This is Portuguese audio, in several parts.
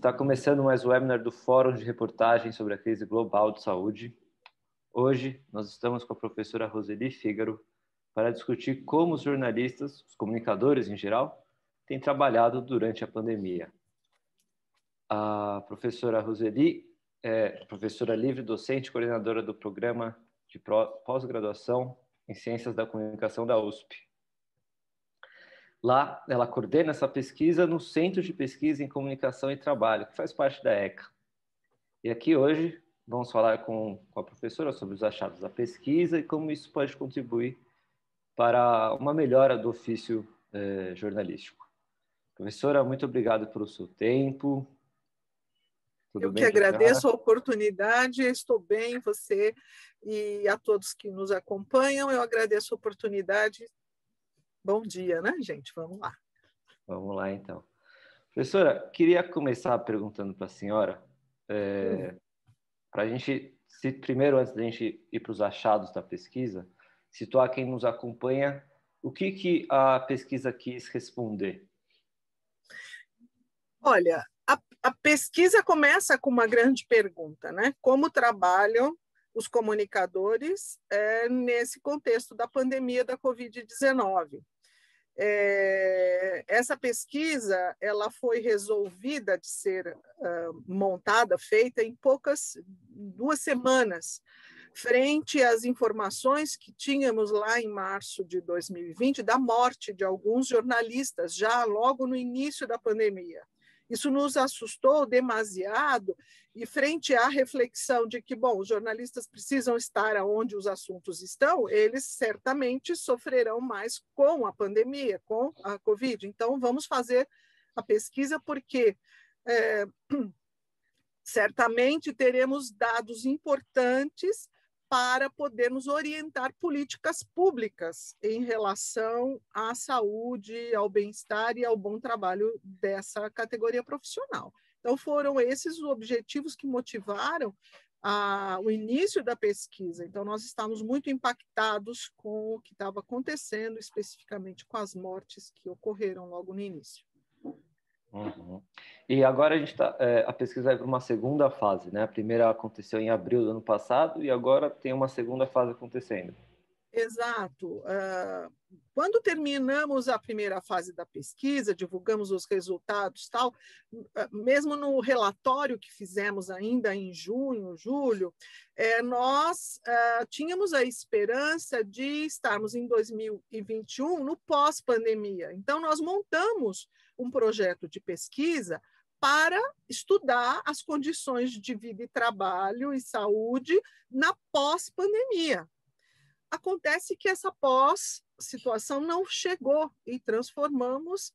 Está começando mais um webinar do Fórum de Reportagem sobre a Crise Global de Saúde. Hoje, nós estamos com a professora Roseli Fígaro para discutir como os jornalistas, os comunicadores em geral, têm trabalhado durante a pandemia. A professora Roseli é professora livre, docente e coordenadora do programa de pós-graduação em Ciências da Comunicação da USP. Lá, ela coordena essa pesquisa no Centro de Pesquisa em Comunicação e Trabalho, que faz parte da ECA. E aqui hoje vamos falar com a professora sobre os achados da pesquisa e como isso pode contribuir para uma melhora do ofício jornalístico. Professora, muito obrigado pelo seu tempo. Eu que agradeço a oportunidade, estou bem, você e a todos que nos acompanham, eu agradeço a oportunidade. Bom dia, né, gente? Vamos lá. Vamos lá, então. Professora, queria começar perguntando para a senhora, para a gente, primeiro, antes da gente ir para os achados da pesquisa, situar quem nos acompanha, o que a pesquisa quis responder? Olha, a pesquisa começa com uma grande pergunta, né? Como trabalham os comunicadores nesse contexto da pandemia da Covid-19? Essa pesquisa ela foi resolvida de ser montada, feita em duas semanas, frente às informações que tínhamos lá em março de 2020 da morte de alguns jornalistas, já logo no início da pandemia. Isso nos assustou demasiado e frente à reflexão de que, bom, os jornalistas precisam estar onde os assuntos estão, eles certamente sofrerão mais com a pandemia, com a Covid. Então, vamos fazer a pesquisa porque certamente teremos dados importantes para podermos orientar políticas públicas em relação à saúde, ao bem-estar e ao bom trabalho dessa categoria profissional. Então, foram esses os objetivos que motivaram o início da pesquisa. Então, nós estávamos muito impactados com o que estava acontecendo, especificamente com as mortes que ocorreram logo no início. Uhum. E agora a pesquisa vai para uma segunda fase, né? A primeira aconteceu em abril do ano passado e agora tem uma segunda fase acontecendo. Exato. Quando terminamos a primeira fase da pesquisa, divulgamos os resultados, tal, mesmo no relatório que fizemos ainda em junho, julho, nós tínhamos a esperança de estarmos em 2021 no pós-pandemia. Então, nós montamos um projeto de pesquisa para estudar as condições de vida e trabalho e saúde na pós-pandemia. Acontece que essa pós-situação não chegou e transformamos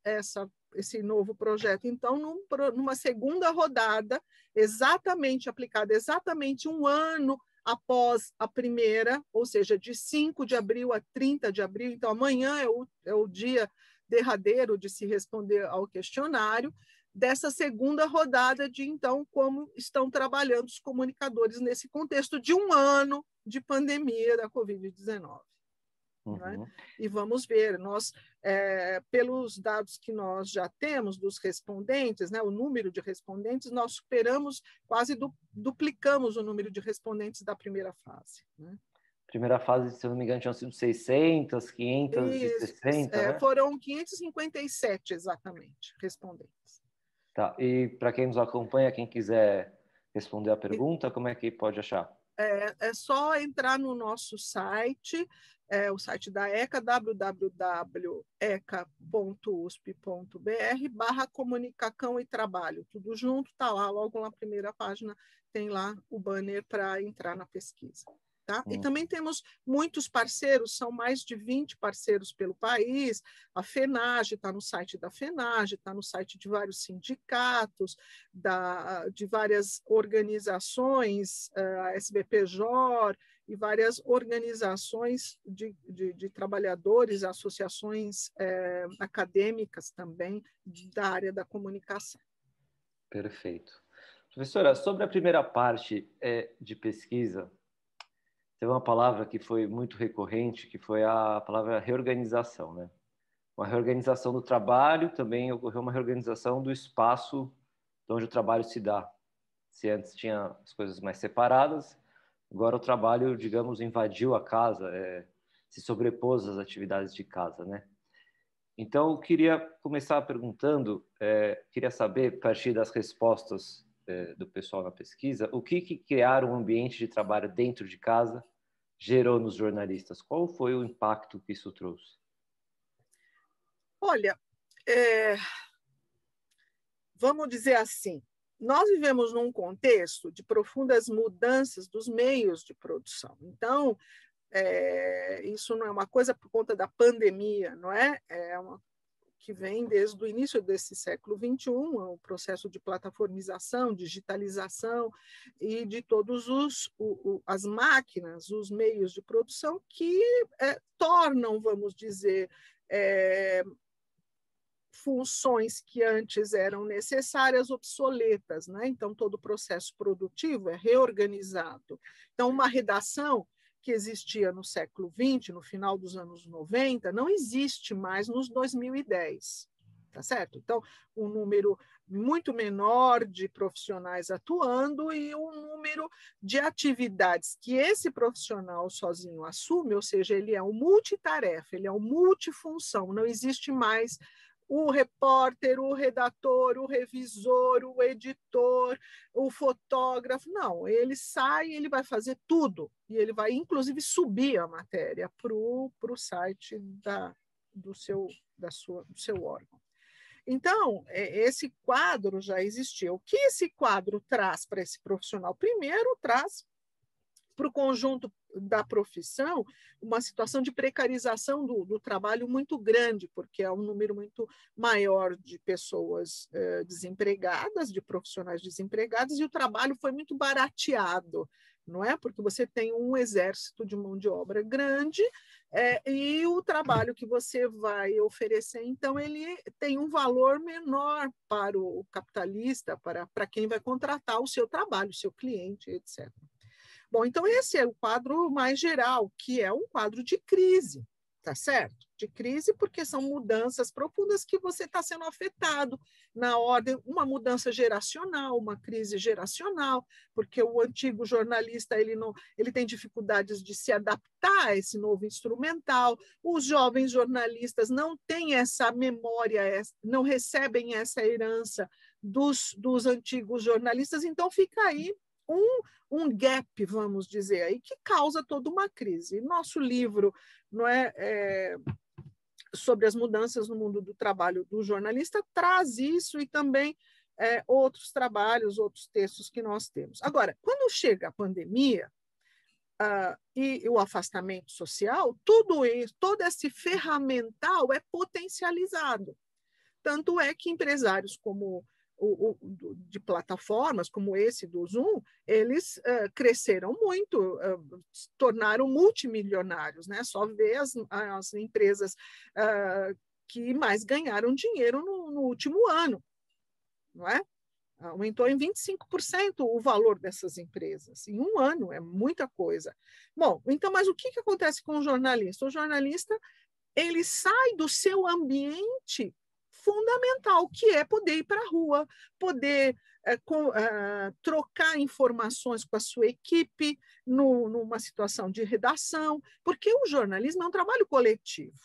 esse novo projeto, então, numa segunda rodada, aplicada exatamente um ano após a primeira, ou seja, de 5 de abril a 30 de abril. Então, amanhã é o dia derradeiro de se responder ao questionário, dessa segunda rodada de, então, como estão trabalhando os comunicadores nesse contexto de um ano de pandemia da Covid-19. Uhum. Né? E vamos ver, nós, pelos dados que nós já temos dos respondentes, né, o número de respondentes, nós quase duplicamos o número de respondentes da primeira fase. Né? Primeira fase, se eu não me engano, tinham sido 600, 560, né? Foram 557, exatamente, respondentes. Tá. E para quem nos acompanha, quem quiser responder a pergunta, como é que pode achar? É só entrar no nosso site, o site da ECA, www.eca.usp.br/comunicação e trabalho. Tudo junto, está lá, logo na primeira página, tem lá o banner para entrar na pesquisa. Tá? E também temos muitos parceiros, são mais de 20 parceiros pelo país. A FENAGE está no site da FENAGE, está no site de vários sindicatos, de várias organizações, a SBPJ e várias organizações de trabalhadores, associações acadêmicas também da área da comunicação. Perfeito. Professora, sobre a primeira parte de pesquisa, teve uma palavra que foi muito recorrente, que foi a palavra reorganização, né? Uma reorganização do trabalho, também ocorreu uma reorganização do espaço onde o trabalho se dá. Se antes tinha as coisas mais separadas, agora o trabalho, digamos, invadiu a casa, se sobrepôs às atividades de casa, né? Então, eu queria começar perguntando, queria saber, a partir das respostas do pessoal na pesquisa, o que criar um ambiente de trabalho dentro de casa gerou nos jornalistas? Qual foi o impacto que isso trouxe? Olha, vamos dizer assim, nós vivemos num contexto de profundas mudanças dos meios de produção. Então, isso não é uma coisa por conta da pandemia, não é? É uma que vem desde o início desse século XXI, o processo de plataformização, digitalização e de todos as máquinas, os meios de produção que tornam, vamos dizer, funções que antes eram necessárias obsoletas, né? Então, todo o processo produtivo é reorganizado. Então, uma redação que existia no século XX, no final dos anos 90, não existe mais nos 2010, tá certo? Então, um número muito menor de profissionais atuando e um número de atividades que esse profissional sozinho assume, ou seja, ele é um multitarefa, ele é um multifunção, não existe mais o repórter, o redator, o revisor, o editor, o fotógrafo. Não, ele sai, ele vai fazer tudo. E ele vai, inclusive, subir a matéria para o site do seu órgão. Então, esse quadro já existia. O que esse quadro traz para esse profissional? Primeiro, traz para o conjunto da profissão uma situação de precarização do trabalho muito grande, porque é um número muito maior de pessoas desempregadas, de profissionais desempregados, e o trabalho foi muito barateado, não é? Porque você tem um exército de mão de obra grande e o trabalho que você vai oferecer, então, ele tem um valor menor para o capitalista, para quem vai contratar o seu trabalho, o seu cliente, etc. Bom, então esse é o quadro mais geral, que é um quadro de crise, tá certo? De crise porque são mudanças profundas que você está sendo afetado na ordem, uma mudança geracional, uma crise geracional, porque o antigo jornalista ele tem dificuldades de se adaptar a esse novo instrumental, os jovens jornalistas não têm essa memória, não recebem essa herança dos antigos jornalistas, então fica aí um gap, vamos dizer, aí, que causa toda uma crise. Nosso livro não sobre as mudanças no mundo do trabalho do jornalista traz isso e também outros trabalhos, outros textos que nós temos. Agora, quando chega a pandemia e o afastamento social, tudo isso, todo esse ferramental é potencializado. Tanto é que empresários como de plataformas como esse do Zoom, eles cresceram muito, se tornaram multimilionários, né? Só ver as empresas que mais ganharam dinheiro no último ano, não é? Aumentou em 25% o valor dessas empresas. Em um ano, é muita coisa. Bom, então, mas o que acontece com o jornalista? O jornalista, ele sai do seu ambiente fundamental, que é poder ir para a rua, poder trocar informações com a sua equipe numa situação de redação, porque o jornalismo é um trabalho coletivo.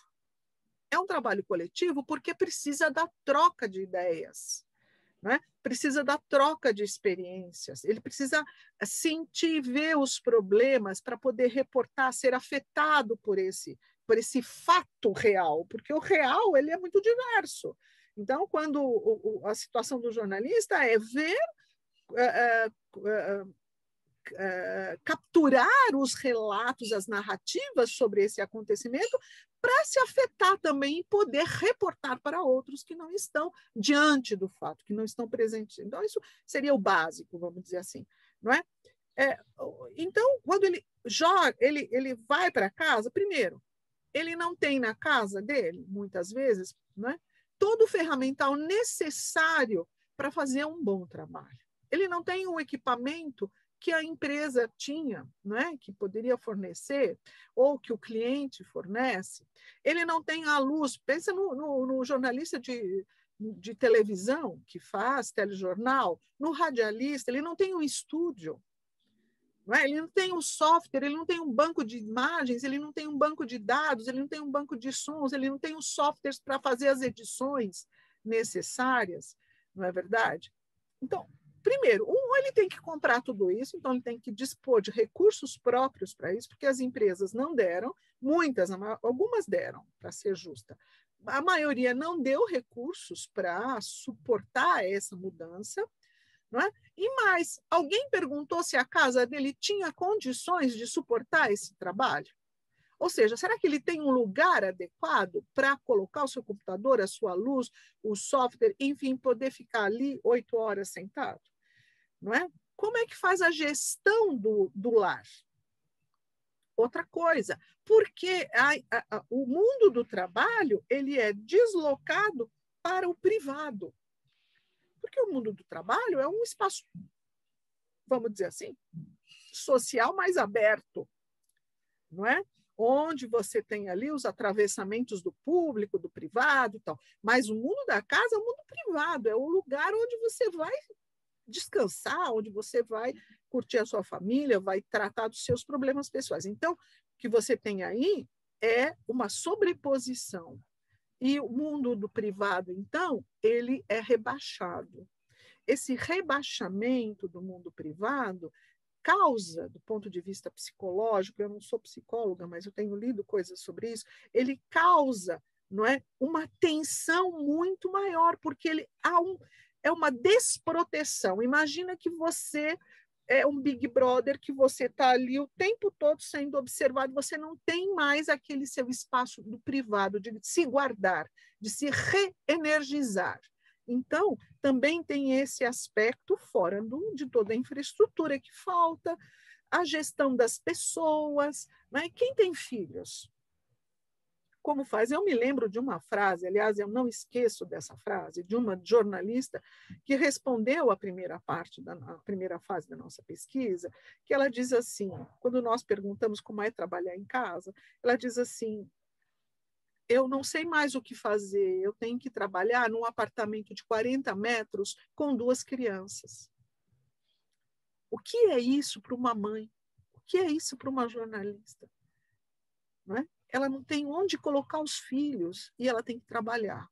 É um trabalho coletivo porque precisa da troca de ideias, né? Precisa da troca de experiências, ele precisa sentir, ver os problemas para poder reportar, ser afetado por esse fato real, porque o real ele é muito diverso. Então, quando a situação do jornalista é ver, capturar os relatos, as narrativas sobre esse acontecimento, para se afetar também e poder reportar para outros que não estão diante do fato, que não estão presentes. Então, isso seria o básico, vamos dizer assim, não é? Então, quando ele vai para casa, primeiro, ele não tem na casa dele, muitas vezes, né, todo o ferramental necessário para fazer um bom trabalho. Ele não tem o equipamento que a empresa tinha, né, que poderia fornecer, ou que o cliente fornece. Ele não tem a luz. Pensa no jornalista de televisão que faz telejornal, no radialista, ele não tem um estúdio, não é? Ele não tem um software, ele não tem um banco de imagens, ele não tem um banco de dados, ele não tem um banco de sons, ele não tem os softwares para fazer as edições necessárias, não é verdade? Então, primeiro, ele tem que comprar tudo isso, então ele tem que dispor de recursos próprios para isso, porque as empresas não deram, algumas deram, para ser justa. A maioria não deu recursos para suportar essa mudança, não é? E mais, alguém perguntou se a casa dele tinha condições de suportar esse trabalho? Ou seja, será que ele tem um lugar adequado para colocar o seu computador, a sua luz, o software, enfim, poder ficar ali 8 horas sentado? Não é? Como é que faz a gestão do lar? Outra coisa, porque o mundo do trabalho ele é deslocado para o privado. Porque o mundo do trabalho é um espaço, vamos dizer assim, social mais aberto, não é? Onde você tem ali os atravessamentos do público, do privado e tal. Mas o mundo da casa é um mundo privado, é o lugar onde você vai descansar, onde você vai curtir a sua família, vai tratar dos seus problemas pessoais. Então, o que você tem aí é uma sobreposição. E o mundo do privado, então, ele é rebaixado. Esse rebaixamento do mundo privado causa, do ponto de vista psicológico, eu não sou psicóloga, mas eu tenho lido coisas sobre isso, ele causa, não é, uma tensão muito maior, porque é uma desproteção. Imagina que você é um Big Brother, que você está ali o tempo todo sendo observado, você não tem mais aquele seu espaço do privado, de se guardar, de se reenergizar. Então, também tem esse aspecto fora de toda a infraestrutura que falta, a gestão das pessoas, né? Quem tem filhos? Como faz? Eu me lembro de uma frase, aliás, eu não esqueço dessa frase, de uma jornalista que respondeu a primeira fase da nossa pesquisa, que ela diz assim, quando nós perguntamos como é trabalhar em casa, ela diz assim, eu não sei mais o que fazer, eu tenho que trabalhar num apartamento de 40 metros com 2 crianças. O que é isso para uma mãe? O que é isso para uma jornalista? Não é? Ela não tem onde colocar os filhos e ela tem que trabalhar.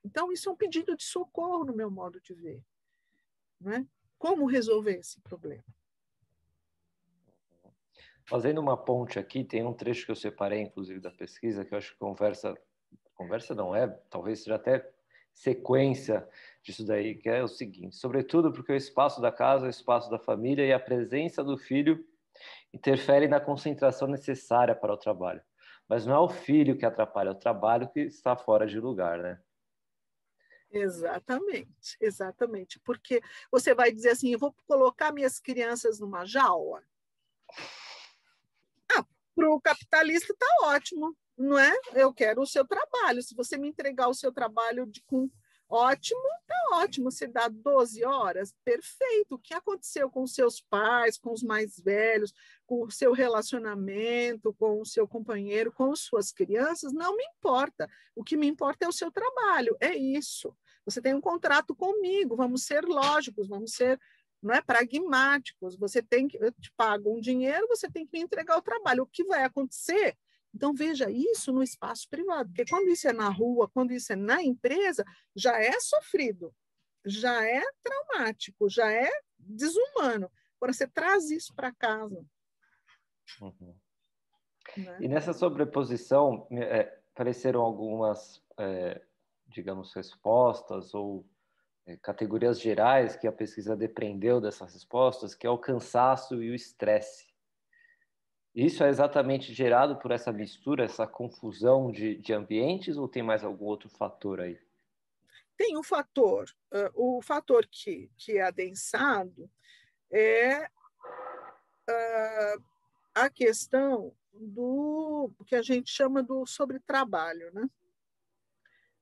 Então, isso é um pedido de socorro, no meu modo de ver. Não é? Como resolver esse problema? Fazendo uma ponte aqui, tem um trecho que eu separei, inclusive, da pesquisa, que eu acho que conversa não é, talvez seja até sequência disso daí, que é o seguinte, sobretudo porque o espaço da casa é o espaço da família e a presença do filho interfere na concentração necessária para o trabalho. Mas não é o filho que atrapalha, é o trabalho que está fora de lugar, né? Exatamente, exatamente. Porque você vai dizer assim, eu vou colocar minhas crianças numa jaula? Para o capitalista está ótimo, não é? Eu quero o seu trabalho. Se você me entregar o seu trabalho ótimo, está ótimo. Você dá 12 horas, perfeito. O que aconteceu com os seus pais, com os mais velhos, com o seu relacionamento, com o seu companheiro, com suas crianças, não me importa. O que me importa é o seu trabalho, é isso. Você tem um contrato comigo, vamos ser lógicos, vamos ser, não é, pragmáticos. Eu te pago um dinheiro, você tem que me entregar o trabalho. O que vai acontecer? Então, veja isso no espaço privado, porque quando isso é na rua, quando isso é na empresa, já é sofrido, já é traumático, já é desumano. Agora, você traz isso para casa. Uhum. Né? E nessa sobreposição, apareceram algumas, digamos, respostas ou categorias gerais que a pesquisa depreendeu dessas respostas, que é o cansaço e o estresse. Isso é exatamente gerado por essa mistura, essa confusão de ambientes, ou tem mais algum outro fator aí? Tem o fator que é adensado é a questão do que a gente chama do sobretrabalho, né?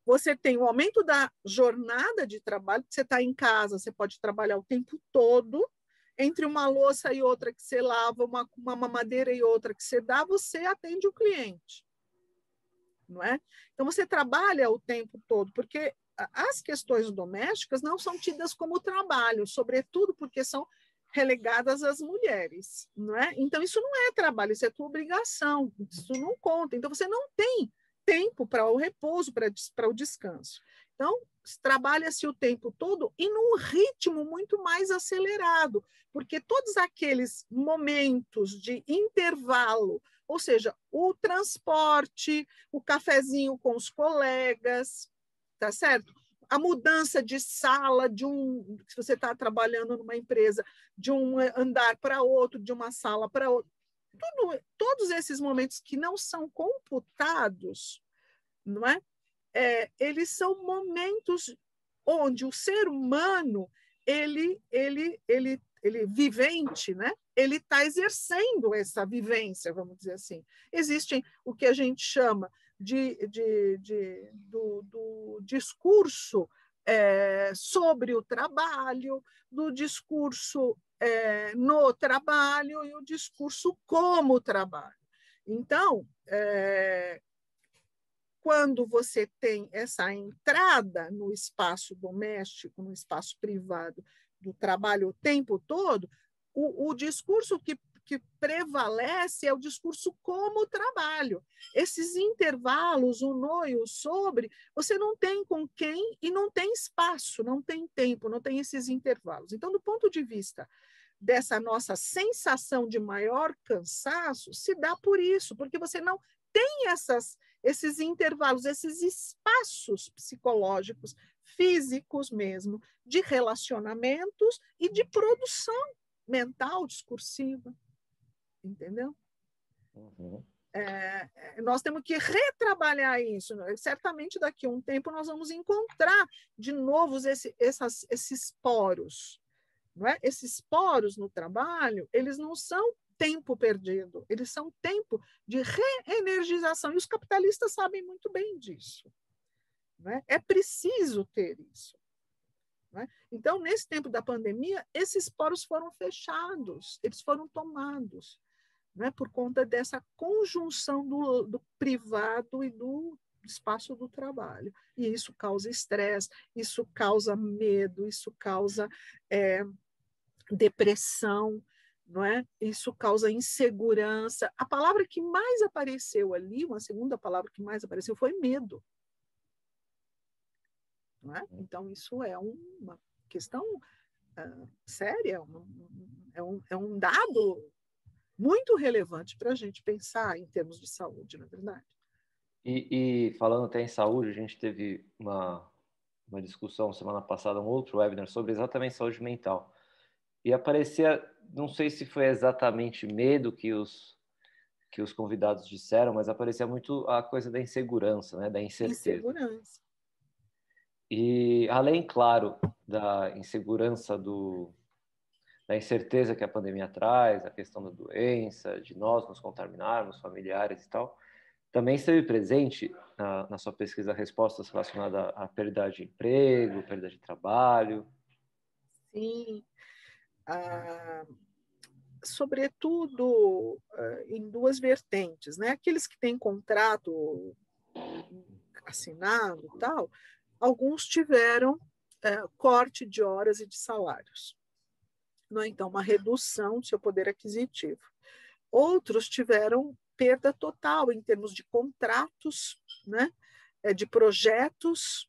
Você tem o aumento da jornada de trabalho, você está em casa, você pode trabalhar o tempo todo, entre uma louça e outra que você lava, uma mamadeira e outra que você dá, você atende o cliente. Não é? Então, você trabalha o tempo todo, porque as questões domésticas não são tidas como trabalho, sobretudo porque são relegadas às mulheres, não é? Então, isso não é trabalho, isso é tua obrigação, isso não conta. Então, você não tem tempo para o repouso, para o descanso. Então, trabalha-se o tempo todo e num ritmo muito mais acelerado, porque todos aqueles momentos de intervalo, ou seja, o transporte, o cafezinho com os colegas, tá certo? A mudança de sala, se você está trabalhando numa empresa, de um andar para outro, de uma sala para outra, todos esses momentos que não são computados, não é? Eles são momentos onde o ser humano, ele vivente, né? Ele está exercendo essa vivência, vamos dizer assim. Existem o que a gente chama do discurso sobre o trabalho, do discurso no trabalho e o discurso como trabalho. Então, quando você tem essa entrada no espaço doméstico, no espaço privado do trabalho o tempo todo, o discurso que prevalece é o discurso como trabalho. Esses intervalos, o no e o sobre, você não tem com quem e não tem espaço, não tem tempo, não tem esses intervalos. Então, do ponto de vista dessa nossa sensação de maior cansaço, se dá por isso, porque você não tem esses intervalos, esses espaços psicológicos, físicos mesmo, de relacionamentos e de produção mental, discursiva. Entendeu? Uhum. Nós temos que retrabalhar isso. Certamente, daqui a um tempo, nós vamos encontrar de novo esses poros. Não é? Esses poros no trabalho, eles não são tempo perdido, eles são tempo de reenergização. E os capitalistas sabem muito bem disso. Não é? É preciso ter isso. Não é? Então, nesse tempo da pandemia, esses poros foram fechados, eles foram tomados, não é? Por conta dessa conjunção do privado e do espaço do trabalho. E isso causa estresse, isso causa medo, isso causa depressão, não é? Isso causa insegurança. A palavra que mais apareceu ali, uma segunda palavra que mais apareceu, foi medo. Não é? Então, isso é uma questão séria, é um dado muito relevante para a gente pensar em termos de saúde, na verdade. E falando até em saúde, a gente teve uma discussão semana passada, um outro webinar sobre exatamente saúde mental. E aparecia, não sei se foi exatamente medo que os convidados disseram, mas aparecia muito a coisa da insegurança, né? Da incerteza. Insegurança. E além, claro, da insegurança da incerteza que a pandemia traz, a questão da doença, de nós nos contaminarmos, familiares e tal, também esteve presente na sua pesquisa respostas relacionadas à perda de emprego, perda de trabalho? Sim. Sobretudo em duas vertentes, né? Aqueles que têm contrato assinado e tal, alguns tiveram corte de horas e de salários. Não é? Então, uma redução do seu poder aquisitivo. Outros tiveram perda total em termos de contratos, né? De projetos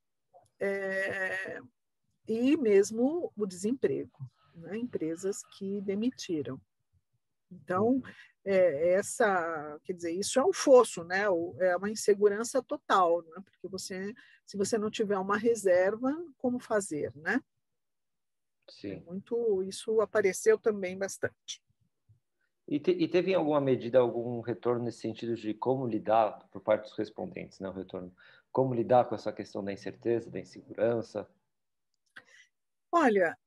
e mesmo o desemprego, né? Empresas que demitiram. Então, quer dizer, isso é um fosso, né? É uma insegurança total, né? Porque se você não tiver uma reserva, como fazer, né? Sim. Isso apareceu também bastante. E teve em alguma medida algum retorno nesse sentido de como lidar, por parte dos respondentes, né, o retorno, como lidar com essa questão da incerteza, da insegurança? Olha,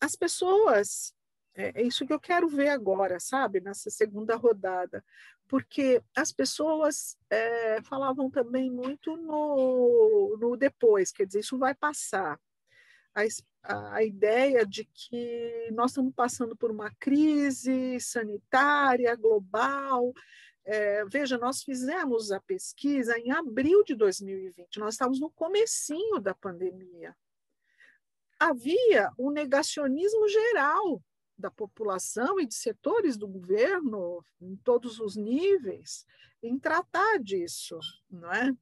as pessoas, é isso que eu quero ver agora, sabe, nessa segunda rodada, porque as pessoas falavam também muito no depois, quer dizer, isso vai passar. A ideia de que nós estamos passando por uma crise sanitária global, Veja, nós fizemos a pesquisa em abril de 2020, nós estávamos no comecinho da pandemia. Havia um negacionismo geral da população e de setores do governo, em todos os níveis, em tratar disso, não é?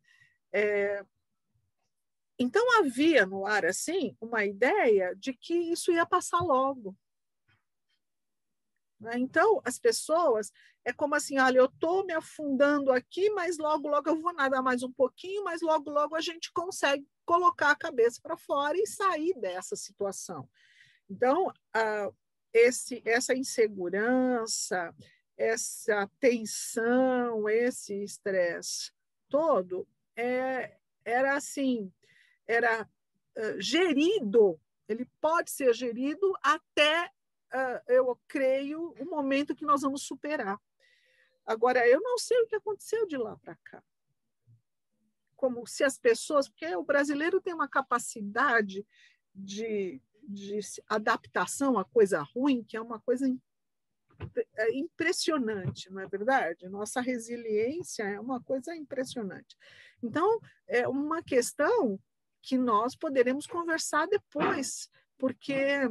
Então, havia no ar, assim, uma ideia de que isso ia passar logo. Então, as pessoas, é como assim, olha, eu estou me afundando aqui, mas logo, logo eu vou nadar mais um pouquinho, mas logo, logo a gente consegue colocar a cabeça para fora e sair dessa situação. Então, essa insegurança, essa tensão, esse estresse todo, era assim, era gerido, ele pode ser gerido até, eu creio, o momento que nós vamos superar. Agora, eu não sei o que aconteceu de lá para cá. Como se as pessoas, porque o brasileiro tem uma capacidade de adaptação a coisa ruim, que é uma coisa impressionante, não é verdade? Nossa resiliência é uma coisa impressionante. Então, é uma questão que nós poderemos conversar depois, porque,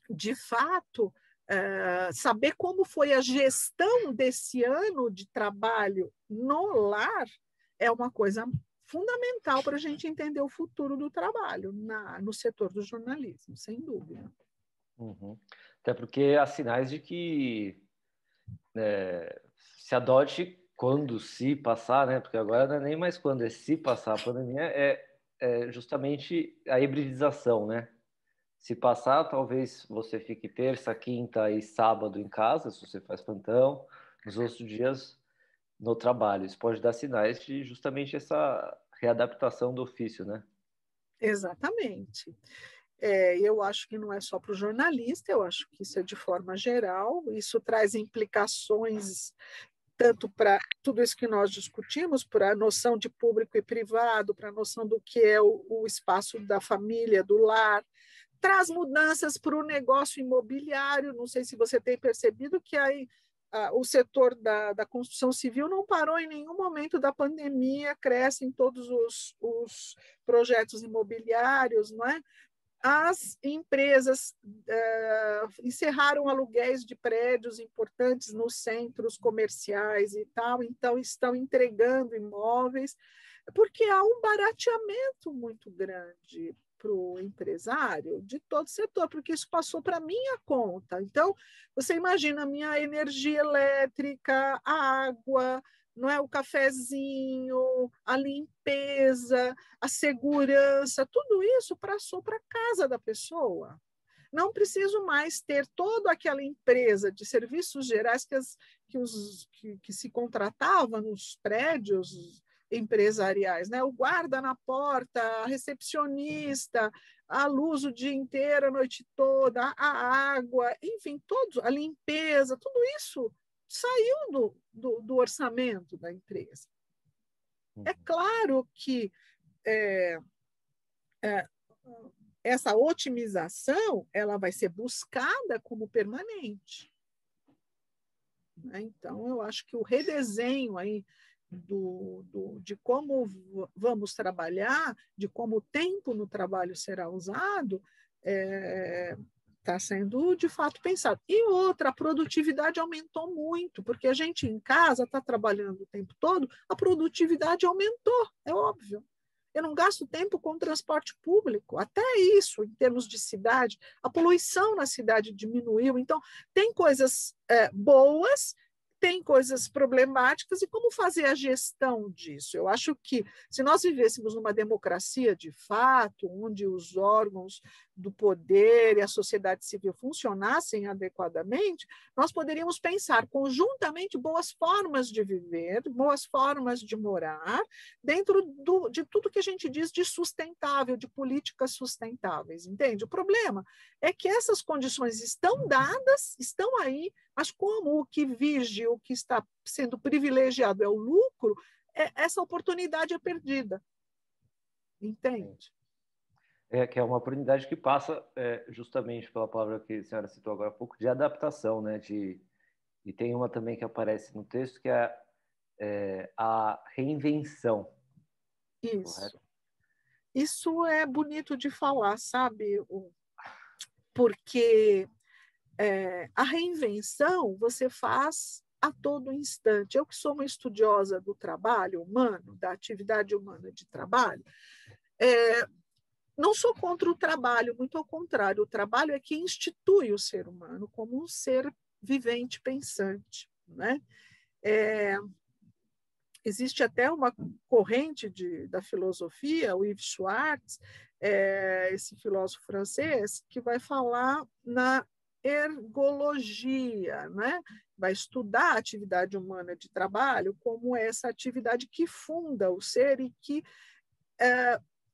de fato, saber como foi a gestão desse ano de trabalho no lar é uma coisa fundamental para a gente entender o futuro do trabalho no setor do jornalismo, sem dúvida. Uhum. Até porque há sinais de que se adote quando se passar, né? Porque agora não é nem mais quando, é se passar a pandemia, é justamente a hibridização, né? Se passar, talvez você fique terça, quinta e sábado em casa, se você faz plantão, nos outros dias no trabalho. Isso pode dar sinais de justamente essa readaptação do ofício, né? Exatamente. Eu acho que não é só para o jornalista, eu acho que isso é de forma geral, isso traz implicações tanto para tudo isso que nós discutimos, para a noção de público e privado, para a noção do que é o espaço da família, do lar, traz mudanças para o negócio imobiliário, não sei se você tem percebido que aí o setor da construção civil não parou em nenhum momento da pandemia, crescem todos os projetos imobiliários, não é? As empresas encerraram aluguéis de prédios importantes nos centros comerciais e tal, então estão entregando imóveis, porque há um barateamento muito grande para o empresário de todo setor, porque isso passou para a minha conta. Então, você imagina a minha energia elétrica, a água, não é, o cafezinho, a limpeza, a segurança, tudo isso passou para a casa da pessoa. Não preciso mais ter toda aquela empresa de serviços gerais que se contratava nos prédios empresariais, né? O guarda na porta, a recepcionista, a luz o dia inteiro, a noite toda, a água, enfim, a limpeza, tudo isso saiu do orçamento da empresa. É claro que essa otimização ela vai ser buscada como permanente. Então, eu acho que o redesenho aí de como vamos trabalhar, de como o tempo no trabalho será usado, está sendo de fato pensado. E outra, a produtividade aumentou muito, porque a gente em casa está trabalhando o tempo todo, a produtividade aumentou, é óbvio. Eu não gasto tempo com transporte público, até isso, em termos de cidade, a poluição na cidade diminuiu. Então, tem coisas boas, tem coisas problemáticas, e como fazer a gestão disso? Eu acho que, se nós vivêssemos numa democracia de fato, onde os órgãos do poder e a sociedade civil funcionassem adequadamente, nós poderíamos pensar conjuntamente boas formas de viver, boas formas de morar, dentro de tudo que a gente diz de sustentável, de políticas sustentáveis, entende? O problema é que essas condições estão dadas, estão aí, mas como o que vige, o que está sendo privilegiado é o lucro, essa oportunidade é perdida. Entende? Que é uma oportunidade que passa justamente pela palavra que a senhora citou agora há pouco, de adaptação, né? De E tem uma também que aparece no texto que é, a reinvenção. Isso. Correto? Isso é bonito de falar, sabe? Porque a reinvenção você faz a todo instante. Eu que sou uma estudiosa do trabalho humano, da atividade humana de trabalho, não sou contra o trabalho, muito ao contrário, o trabalho é que institui o ser humano como um ser vivente, pensante, né? Existe até uma corrente da filosofia, o Yves Schwartz, esse filósofo francês, que vai falar na ergologia, né? Vai estudar a atividade humana de trabalho como essa atividade que funda o ser e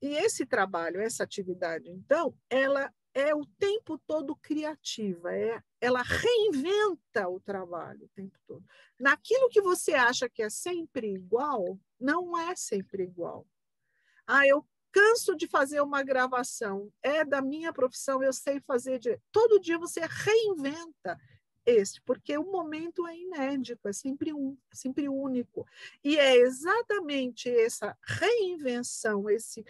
esse trabalho, essa atividade, então, ela é o tempo todo criativa, ela reinventa o trabalho o tempo todo. Naquilo que você acha que é sempre igual, não é sempre igual. Eu canso de fazer uma gravação, é da minha profissão, eu sei fazer. Todo dia você reinventa porque o momento é inédito, é sempre único. E é exatamente essa reinvenção, esse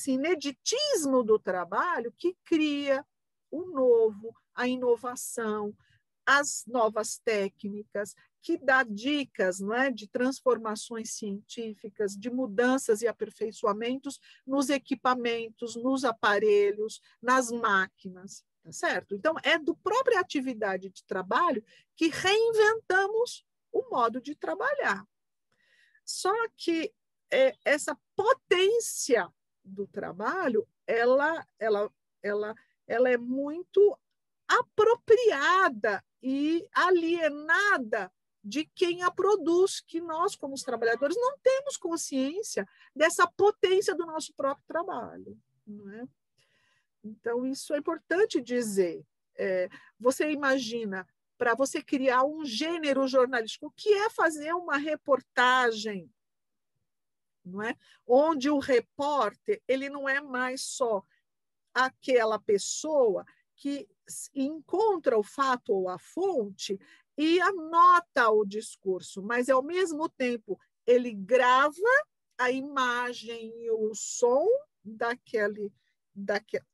ineditismo do trabalho que cria o novo, a inovação, as novas técnicas, que dá dicas, não é, de transformações científicas, de mudanças e aperfeiçoamentos nos equipamentos, nos aparelhos, nas máquinas, tá certo? Então, é do própria atividade de trabalho que reinventamos o modo de trabalhar. Só que essa potência do trabalho, ela é muito apropriada e alienada de quem a produz, que nós, como os trabalhadores, não temos consciência dessa potência do nosso próprio trabalho. Não é? Então, isso é importante dizer. Você imagina, para você criar um gênero jornalístico, o que é fazer uma reportagem, não é? Onde o repórter ele não é mais só aquela pessoa que encontra o fato ou a fonte e anota o discurso, mas, ao mesmo tempo, ele grava a imagem e o som daquele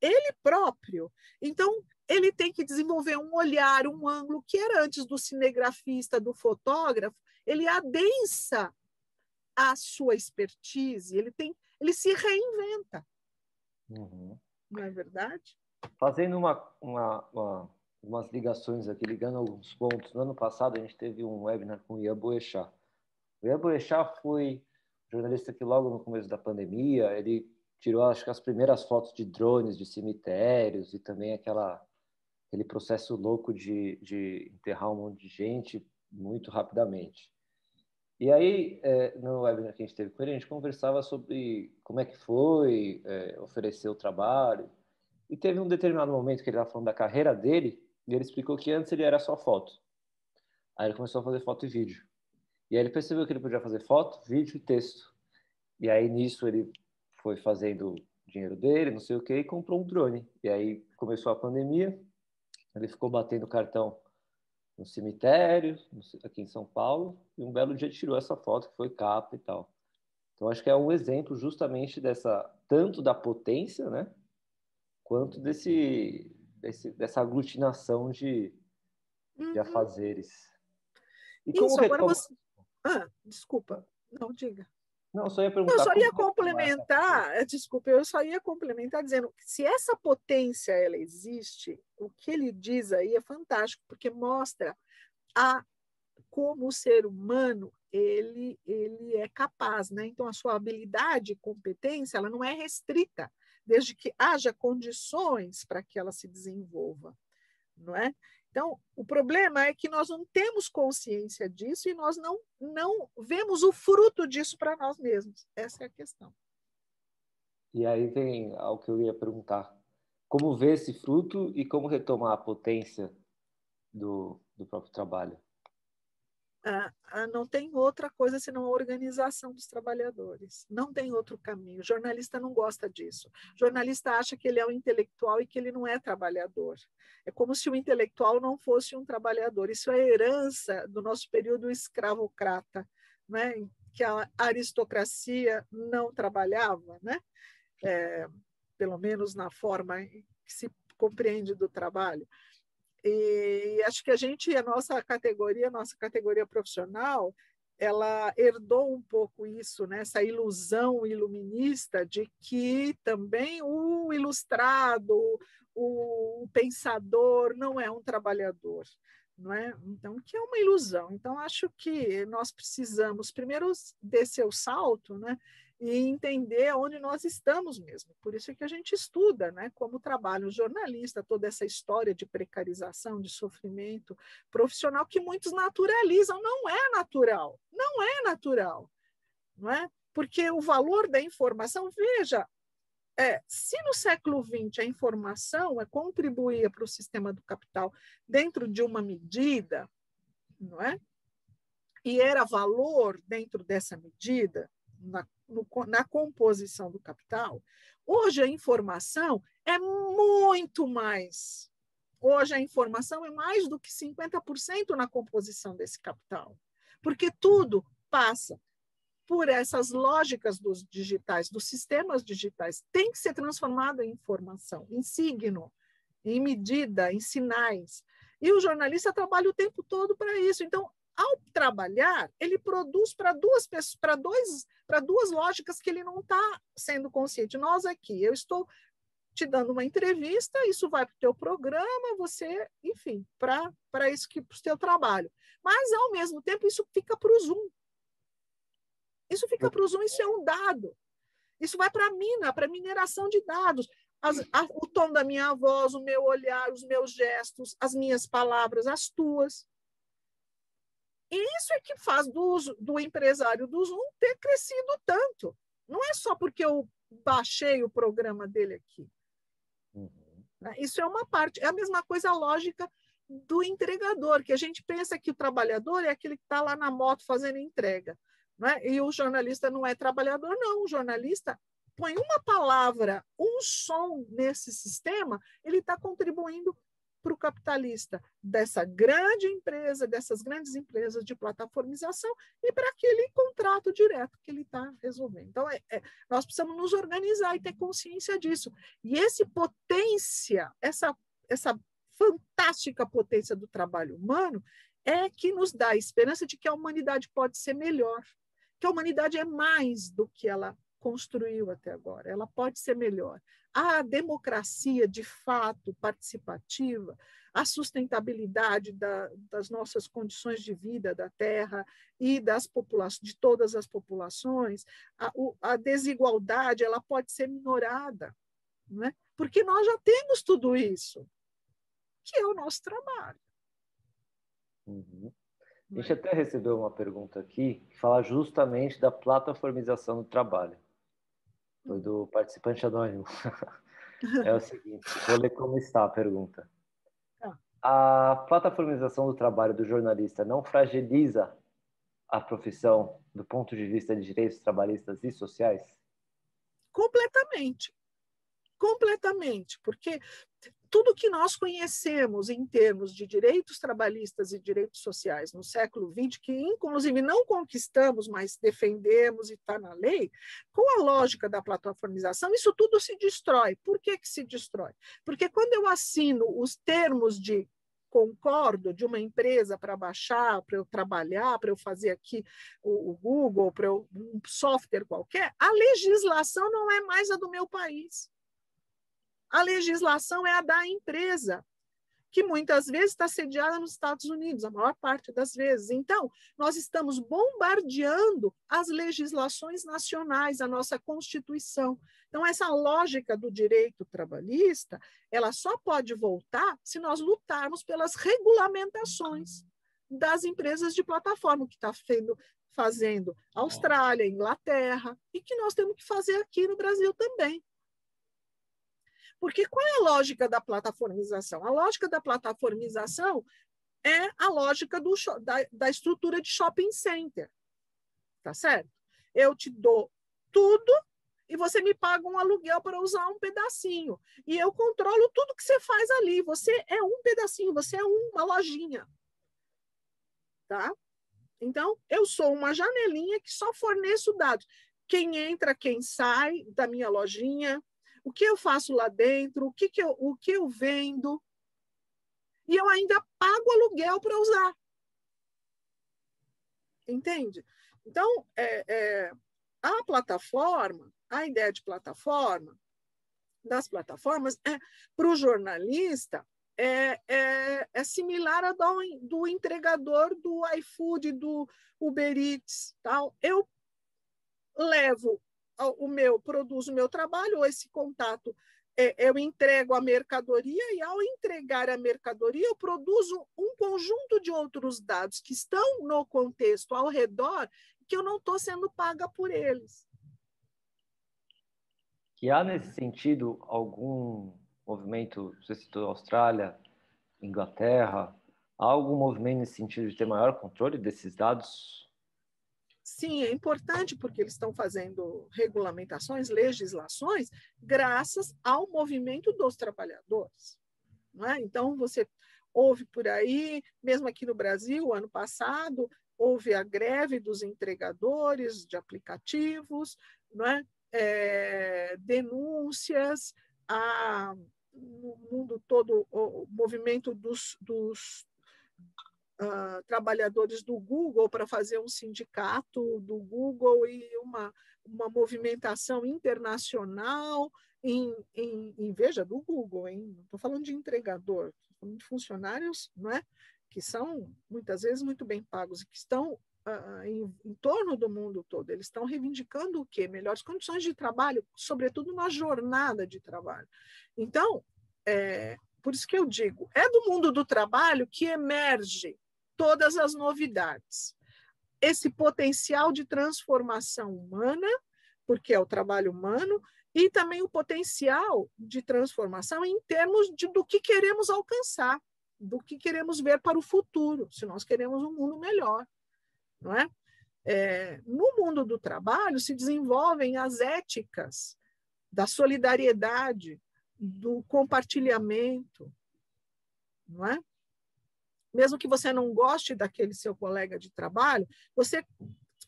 ele próprio. Então, ele tem que desenvolver um olhar, um ângulo que era antes do cinegrafista, do fotógrafo, ele adensa a sua expertise, ele se reinventa. Uhum. Não é verdade? Fazendo umas ligações aqui, ligando alguns pontos. No ano passado, a gente teve um webinar com o Ian Boechat. O Ian Boechat foi jornalista que logo no começo da pandemia, ele tirou, acho que, as primeiras fotos de drones de cemitérios e também aquele processo louco de enterrar um monte de gente muito rapidamente. E aí, no webinar que a gente teve com ele, a gente conversava sobre como é que foi oferecer o trabalho. E teve um determinado momento que ele estava falando da carreira dele, e ele explicou que antes ele era só foto. Aí ele começou a fazer foto e vídeo. E aí ele percebeu que ele podia fazer foto, vídeo e texto. E aí nisso ele foi fazendo dinheiro dele, não sei o quê, e comprou um drone. E aí começou a pandemia, ele ficou batendo cartão no cemitério, aqui em São Paulo, e um belo dia tirou essa foto, que foi capa e tal. Então acho que é um exemplo justamente tanto da potência, né, quanto dessa aglutinação de afazeres. E como Isso, agora retoma... você. Desculpa, não diga. Não, só ia Eu perguntar só como ia retomar essa potência. complementar, desculpa, eu só ia complementar dizendo que se essa potência ela existe, o que ele diz aí é fantástico, porque mostra como o ser humano ele é capaz, né? Então a sua habilidade e competência ela não é restrita, desde que haja condições para que ela se desenvolva, não é? Então, o problema é que nós não temos consciência disso e nós não vemos o fruto disso para nós mesmos. Essa é a questão. E aí vem ao que eu ia perguntar. Como ver esse fruto e como retomar a potência do próprio trabalho? não tem outra coisa senão a organização dos trabalhadores. Não tem outro caminho. O jornalista não gosta disso. O jornalista acha que ele é um intelectual e que ele não é trabalhador. É como se o intelectual não fosse um trabalhador. Isso é herança do nosso período escravocrata, né? Que a aristocracia não trabalhava, né? Pelo menos na forma que se compreende do trabalho. E acho que a nossa categoria profissional, ela herdou um pouco isso, né? Essa ilusão iluminista de que também o ilustrado, o pensador não é um trabalhador, não é? Então, que é uma ilusão. Então, acho que nós precisamos primeiro descer o salto, né? E entender onde nós estamos mesmo. Por isso é que a gente estuda, né, como trabalha o jornalista, toda essa história de precarização, de sofrimento profissional que muitos naturalizam. Não é natural, não é natural, não é? Porque o valor da informação, veja, se no século XX a informação contribuía para o sistema do capital dentro de uma medida, não é? E era valor dentro dessa medida, na composição do capital, hoje a informação é muito mais. Hoje a informação é mais do que 50% na composição desse capital, porque tudo passa por essas lógicas dos digitais, dos sistemas digitais, tem que ser transformado em informação, em signo, em medida, em sinais. E o jornalista trabalha o tempo todo para isso. Então, ao trabalhar, ele produz para duas lógicas que ele não está sendo consciente. Nós aqui, eu estou te dando uma entrevista, isso vai para o teu programa, você, enfim, para isso que para o teu trabalho. Mas, ao mesmo tempo, isso fica para o Zoom. Isso fica para o Zoom, isso é um dado. Isso vai para a mina, para a mineração de dados. O tom da minha voz, o meu olhar, os meus gestos, as minhas palavras, as tuas. E isso é que faz do empresário do Zoom ter crescido tanto. Não é só porque eu baixei o programa dele aqui. Isso é uma parte. É a mesma coisa a lógica do entregador, que a gente pensa que o trabalhador é aquele que está lá na moto fazendo entrega. Né? E o jornalista não é trabalhador, não. O jornalista põe uma palavra, um som nesse sistema, ele está contribuindo para o capitalista dessa grande empresa, dessas grandes empresas de plataformização e para aquele contrato direto que ele está resolvendo. Então, nós precisamos nos organizar e ter consciência disso. E essa fantástica potência do trabalho humano é que nos dá a esperança de que a humanidade pode ser melhor, que a humanidade é mais do que ela construiu até agora, ela pode ser melhor. A democracia, de fato, participativa, a sustentabilidade das nossas condições de vida da Terra e de todas as populações, a desigualdade, ela pode ser minorada, né? Porque nós já temos tudo isso, que é o nosso trabalho. Uhum. A gente até recebeu uma pergunta aqui que fala justamente da plataformização do trabalho. Foi do participante anônimo. É o seguinte, vou ler como está a pergunta. A plataformização do trabalho do jornalista não fragiliza a profissão do ponto de vista de direitos trabalhistas e sociais? Completamente. Completamente, porque tudo que nós conhecemos em termos de direitos trabalhistas e direitos sociais no século XX, que inclusive não conquistamos, mas defendemos e está na lei, com a lógica da plataformização, isso tudo se destrói. Por que se destrói? Porque quando eu assino os termos de concordo de uma empresa para baixar, para eu trabalhar, para eu fazer aqui o Google, para um software qualquer, a legislação não é mais a do meu país. A legislação é a da empresa, que muitas vezes está sediada nos Estados Unidos, a maior parte das vezes. Então, nós estamos bombardeando as legislações nacionais, a nossa Constituição. Então, essa lógica do direito trabalhista, ela só pode voltar se nós lutarmos pelas regulamentações das empresas de plataforma, que está fazendo Austrália, Inglaterra, e que nós temos que fazer aqui no Brasil também. Porque qual é a lógica da plataformização? A lógica da plataformização é a lógica da estrutura de shopping center, tá certo? Eu te dou tudo e você me paga um aluguel para usar um pedacinho. E eu controlo tudo que você faz ali. Você é um pedacinho, você é uma lojinha. Tá? Então, eu sou uma janelinha que só forneço dados. Quem entra, quem sai da minha lojinha, o que eu faço lá dentro, o que eu vendo. E eu ainda pago aluguel para usar. Entende? Então, a plataforma, a ideia de plataforma, das plataformas, para o jornalista, é similar a do entregador do iFood, do Uber Eats. Tal. Eu produzo o meu trabalho, ou esse contato, eu entrego a mercadoria, e ao entregar a mercadoria, eu produzo um conjunto de outros dados que estão no contexto ao redor, que eu não estou sendo paga por eles. Que há, nesse sentido, algum movimento, você citou Austrália, Inglaterra, há algum movimento nesse sentido de ter maior controle desses dados? Sim, é importante, porque eles estão fazendo regulamentações, legislações, graças ao movimento dos trabalhadores. Não é? Então, você ouve por aí, mesmo aqui no Brasil, ano passado, houve a greve dos entregadores de aplicativos, não é? Denúncias, no mundo todo, o movimento dos trabalhadores do Google para fazer um sindicato do Google e uma movimentação internacional veja, do Google, hein? Não estou falando de entregador, estou falando de funcionários, não é? Que são muitas vezes muito bem pagos e que estão em torno do mundo todo. Eles estão reivindicando o quê? Melhores condições de trabalho, sobretudo na jornada de trabalho. Então, por isso que eu digo, é do mundo do trabalho que emerge todas as novidades. Esse potencial de transformação humana, porque é o trabalho humano, e também o potencial de transformação em termos do que queremos alcançar, do que queremos ver para o futuro, se nós queremos um mundo melhor. Não é? No mundo do trabalho se desenvolvem as éticas da solidariedade, do compartilhamento, não é? Mesmo que você não goste daquele seu colega de trabalho, você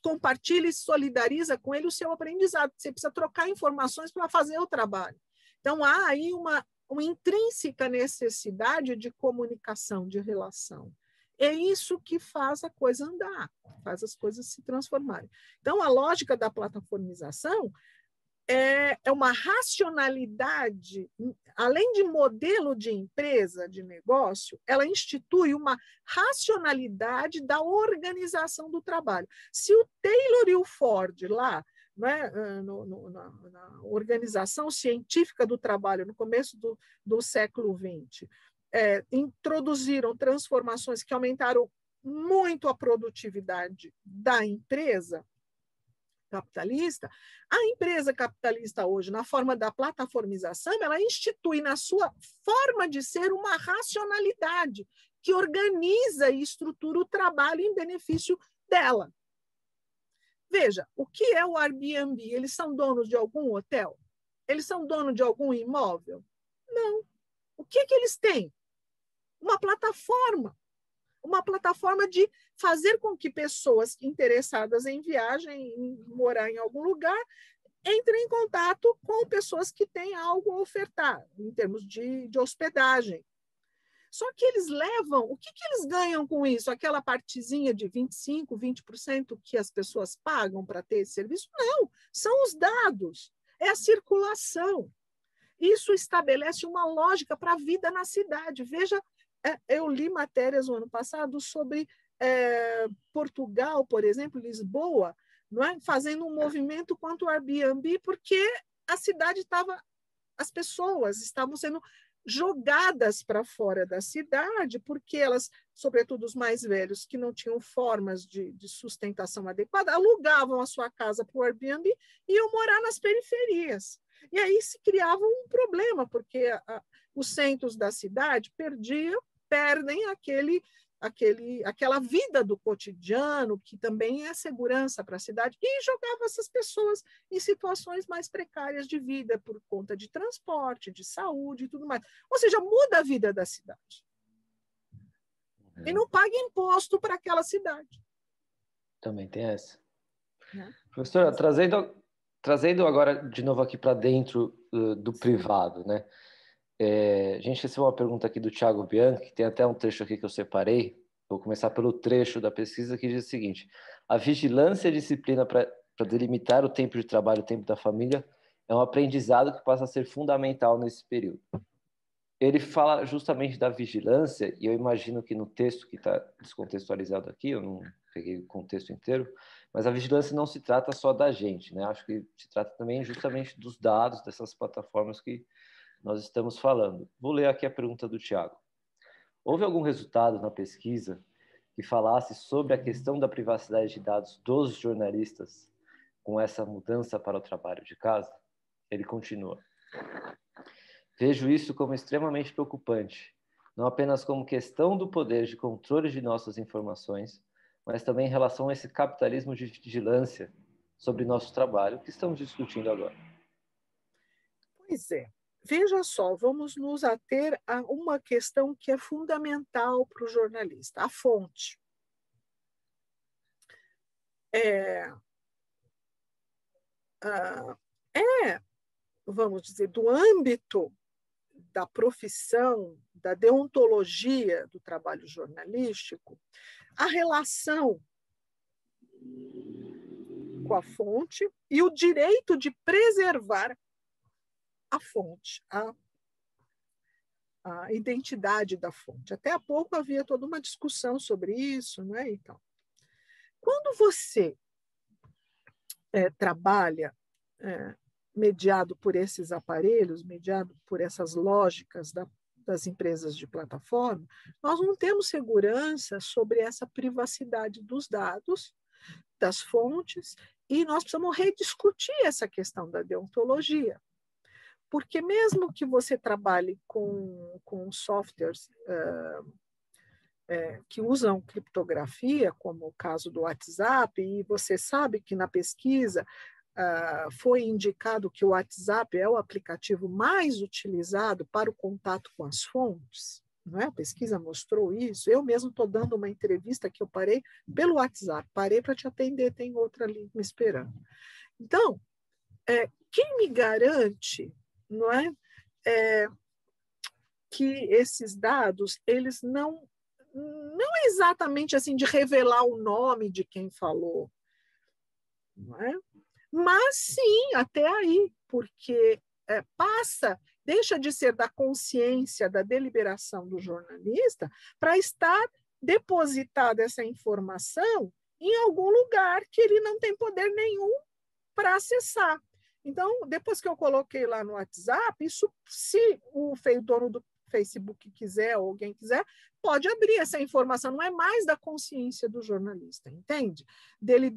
compartilha e solidariza com ele o seu aprendizado. Você precisa trocar informações para fazer o trabalho. Então, há aí uma intrínseca necessidade de comunicação, de relação. É isso que faz a coisa andar, faz as coisas se transformarem. Então, a lógica da plataformização é uma racionalidade, além de modelo de empresa, de negócio, ela institui uma racionalidade da organização do trabalho. Se o Taylor e o Ford lá, né, na organização científica do trabalho, no começo do século XX, introduziram transformações que aumentaram muito a produtividade da empresa capitalista, a empresa capitalista hoje, na forma da plataformização, ela institui na sua forma de ser uma racionalidade que organiza e estrutura o trabalho em benefício dela. Veja, o que é o Airbnb? Eles são donos de algum hotel? Eles são donos de algum imóvel? Não. O que eles têm? Uma plataforma de fazer com que pessoas interessadas em viagem, em morar em algum lugar, entrem em contato com pessoas que têm algo a ofertar, em termos de hospedagem. Só que eles levam, o que eles ganham com isso? Aquela partezinha de 25%, 20% que as pessoas pagam para ter esse serviço? Não, são os dados, é a circulação. Isso estabelece uma lógica para a vida na cidade. Veja, eu li matérias no ano passado sobre Portugal, por exemplo, Lisboa, não é? Fazendo um movimento contra o Airbnb, porque a cidade as pessoas estavam sendo jogadas para fora da cidade, porque elas, sobretudo os mais velhos, que não tinham formas de sustentação adequada, alugavam a sua casa para o Airbnb e iam morar nas periferias. E aí se criava um problema, porque os centros da cidade perdem aquela vida do cotidiano, que também é segurança para a cidade, e jogava essas pessoas em situações mais precárias de vida, por conta de transporte, de saúde e tudo mais. Ou seja, muda a vida da cidade. E não paga imposto para aquela cidade. Também tem essa. Né? Professora, trazendo agora de novo aqui para dentro do privado, né? A gente recebeu uma pergunta aqui do Thiago Bianchi, que tem até um trecho aqui que eu separei. Vou começar pelo trecho da pesquisa que diz o seguinte: a vigilância e a disciplina para delimitar o tempo de trabalho e o tempo da família é um aprendizado que passa a ser fundamental nesse período. Ele fala justamente da vigilância, e eu imagino que no texto que está descontextualizado aqui, eu não peguei o contexto inteiro, mas a vigilância não se trata só da gente, né? Acho que se trata também justamente dos dados dessas plataformas que nós estamos falando. Vou ler aqui a pergunta do Thiago. Houve algum resultado na pesquisa que falasse sobre a questão da privacidade de dados dos jornalistas com essa mudança para o trabalho de casa? Ele continua. Vejo isso como extremamente preocupante, não apenas como questão do poder de controle de nossas informações, mas também em relação a esse capitalismo de vigilância sobre nosso trabalho que estamos discutindo agora. Pois é. Veja só, vamos nos ater a uma questão que é fundamental para o jornalista, a fonte. Vamos dizer, do âmbito da profissão, da deontologia do trabalho jornalístico, a relação com a fonte e o direito de preservar a fonte, a identidade da fonte. Até há pouco havia toda uma discussão sobre isso, né? Então, quando você trabalha mediado por esses aparelhos, mediado por essas lógicas das empresas de plataforma, nós não temos segurança sobre essa privacidade dos dados, das fontes, e nós precisamos rediscutir essa questão da deontologia. Porque mesmo que você trabalhe com softwares que usam criptografia, como o caso do WhatsApp, e você sabe que na pesquisa foi indicado que o WhatsApp é o aplicativo mais utilizado para o contato com as fontes, não é? A pesquisa mostrou isso. Eu mesmo estou dando uma entrevista que eu parei pelo WhatsApp, parei para te atender, tem outra ali me esperando. Então, quem me garante, não é, que esses dados, eles não é exatamente assim de revelar o nome de quem falou, não é? Mas sim, até aí, porque deixa de ser da consciência, da deliberação do jornalista, para estar depositada essa informação em algum lugar que ele não tem poder nenhum para acessar. Então, depois que eu coloquei lá no WhatsApp, isso, se o dono do Facebook quiser ou alguém quiser, pode abrir essa informação, não é mais da consciência do jornalista, entende? Dele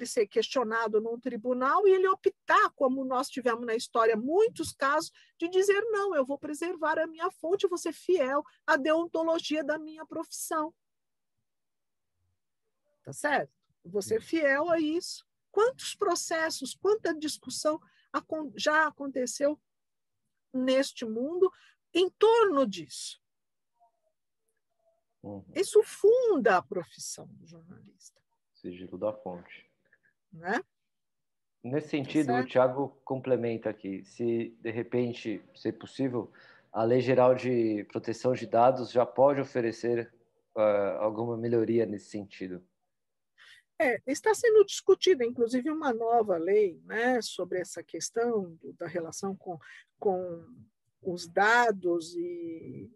ser questionado num tribunal e ele optar, como nós tivemos na história muitos casos, de dizer, não, eu vou preservar a minha fonte, vou ser fiel à deontologia da minha profissão. Tá certo? Vou ser fiel a isso. Quantos processos, quanta discussão já aconteceu neste mundo em torno disso? Isso funda a profissão do jornalista. Sigilo da fonte. Né? Nesse sentido, o Thiago complementa aqui, se de repente, se possível, a Lei Geral de Proteção de Dados já pode oferecer alguma melhoria nesse sentido. Está sendo discutida, inclusive, uma nova lei, né, sobre essa questão da relação com os dados e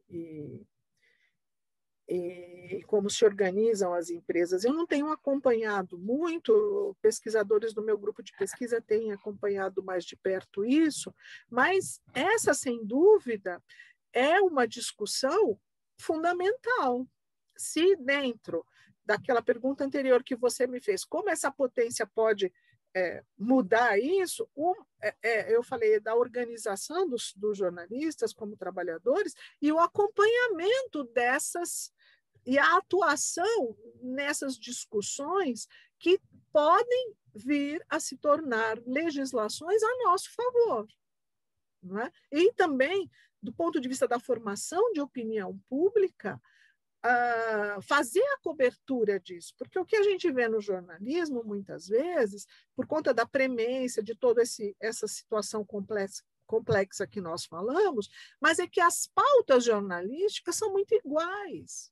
como se organizam as empresas. Eu não tenho acompanhado muito, pesquisadores do meu grupo de pesquisa têm acompanhado mais de perto isso, mas essa, sem dúvida, é uma discussão fundamental. Se dentro daquela pergunta anterior que você me fez, como essa potência pode mudar isso, eu falei da organização dos jornalistas como trabalhadores e o acompanhamento e a atuação nessas discussões que podem vir a se tornar legislações a nosso favor. Não é? E também, do ponto de vista da formação de opinião pública, fazer a cobertura disso, porque o que a gente vê no jornalismo, muitas vezes, por conta da premência de toda essa situação complexa que nós falamos, mas é que as pautas jornalísticas são muito iguais.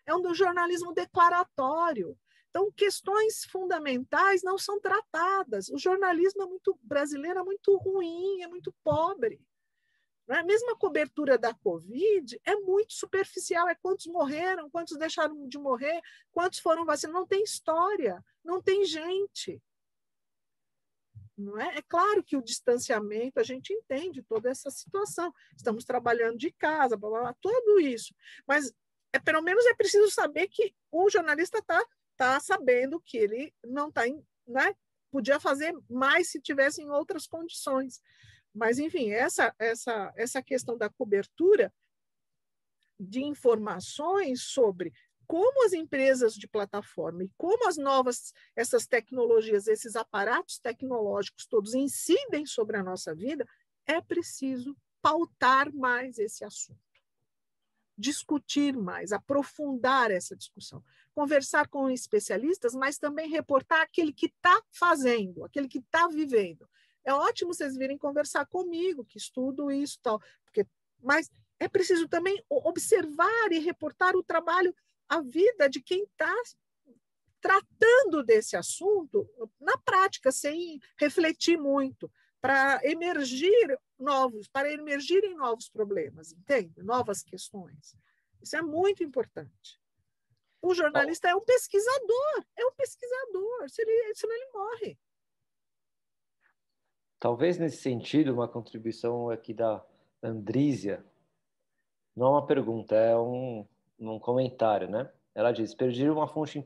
É um jornalismo declaratório. Então, questões fundamentais não são tratadas. O jornalismo brasileiro é muito ruim, é muito pobre. A mesma cobertura da Covid é muito superficial, é quantos morreram, quantos deixaram de morrer, quantos foram vacinados. Não tem história, não tem gente. Não é? É claro que o distanciamento, a gente entende toda essa situação. Estamos trabalhando de casa, blá, blá, blá, tudo isso. Mas, pelo menos, é preciso saber que o jornalista está sabendo que ele não está, né? Podia fazer mais se tivesse em outras condições. Mas, enfim, essa questão da cobertura de informações sobre como as empresas de plataforma e como essas tecnologias, esses aparatos tecnológicos todos incidem sobre a nossa vida, é preciso pautar mais esse assunto, discutir mais, aprofundar essa discussão, conversar com especialistas, mas também reportar aquele que está fazendo, aquele que está vivendo. É ótimo vocês virem conversar comigo, que estudo isso e tal, mas é preciso também observar e reportar o trabalho, a vida de quem está tratando desse assunto na prática, sem refletir muito, para emergirem novos problemas, entende? Novas questões. Isso é muito importante. O jornalista é um pesquisador, senão ele morre. Talvez nesse sentido, uma contribuição aqui da Andrísia, não é uma pergunta, é um comentário, né? Ela diz: perdi uma fonte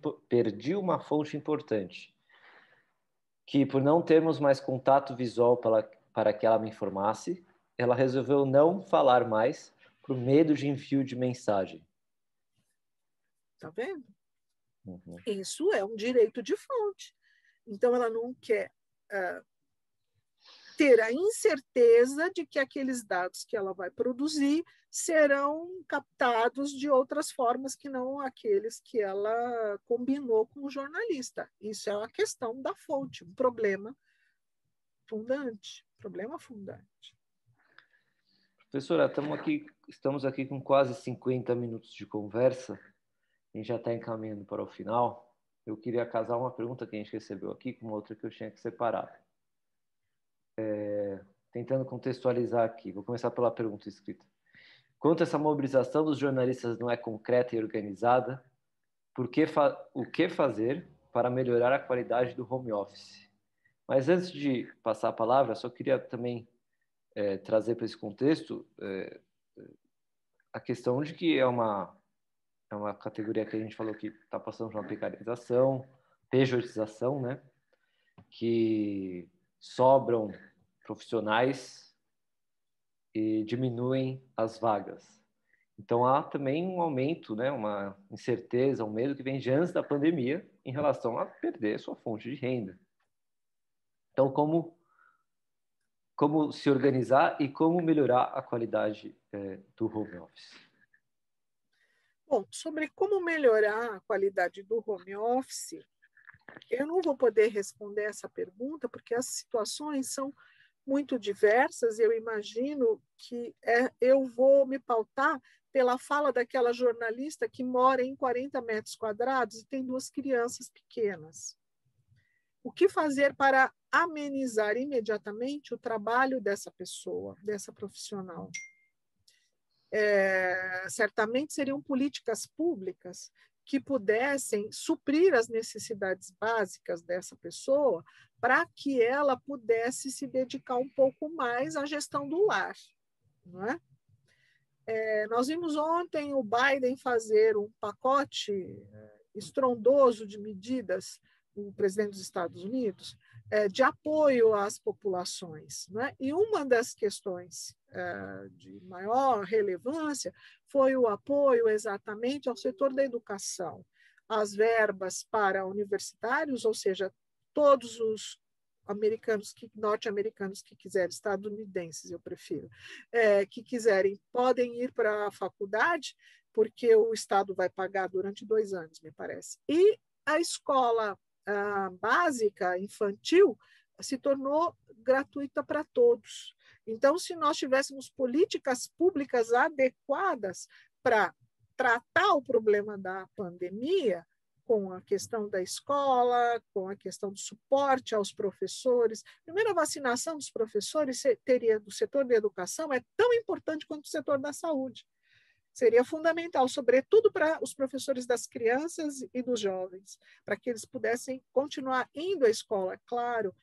importante, que por não termos mais contato visual para que ela me informasse, ela resolveu não falar mais por medo de envio de mensagem. Tá vendo? Uhum. Isso é um direito de fonte. Então, ela não quer ter a incerteza de que aqueles dados que ela vai produzir serão captados de outras formas que não aqueles que ela combinou com o jornalista. Isso é a questão da fonte, um problema fundante. Professora, estamos aqui com quase 50 minutos de conversa, a gente já está encaminhando para o final. Eu queria casar uma pergunta que a gente recebeu aqui com outra que eu tinha que separar. Tentando contextualizar aqui, vou começar pela pergunta escrita. Quanto essa mobilização dos jornalistas não é concreta e organizada, o que fazer para melhorar a qualidade do home office? Mas antes de passar a palavra, só queria também trazer para esse contexto a questão de que é uma categoria que a gente falou que está passando por uma precarização, pejotização, né? Que sobram profissionais e diminuem as vagas. Então, há também um aumento, né, uma incerteza, um medo que vem de antes da pandemia em relação a perder sua fonte de renda. Então, como se organizar e como melhorar a qualidade do home office? Bom, sobre como melhorar a qualidade do home office, eu não vou poder responder essa pergunta, porque as situações são muito diversas. Eu imagino que eu vou me pautar pela fala daquela jornalista que mora em 40 metros quadrados e tem 2 crianças pequenas. O que fazer para amenizar imediatamente o trabalho dessa pessoa, dessa profissional? Certamente seriam políticas públicas que pudessem suprir as necessidades básicas dessa pessoa para que ela pudesse se dedicar um pouco mais à gestão do lar. Não é? Nós vimos ontem o Biden fazer um pacote estrondoso de medidas, o presidente dos Estados Unidos, de apoio às populações. Não é? E uma das questões de maior relevância foi o apoio exatamente ao setor da educação. As verbas para universitários, ou seja, todos os norte-americanos que quiserem, estadunidenses eu prefiro, que quiserem, podem ir para a faculdade, porque o Estado vai pagar durante 2 anos, me parece. E a escola básica, infantil, se tornou gratuita para todos. Então, se nós tivéssemos políticas públicas adequadas para tratar o problema da pandemia, com a questão da escola, com a questão do suporte aos professores. Primeiro, a vacinação dos professores do setor da educação é tão importante quanto o setor da saúde. Seria fundamental, sobretudo para os professores das crianças e dos jovens, para que eles pudessem continuar indo à escola, claro,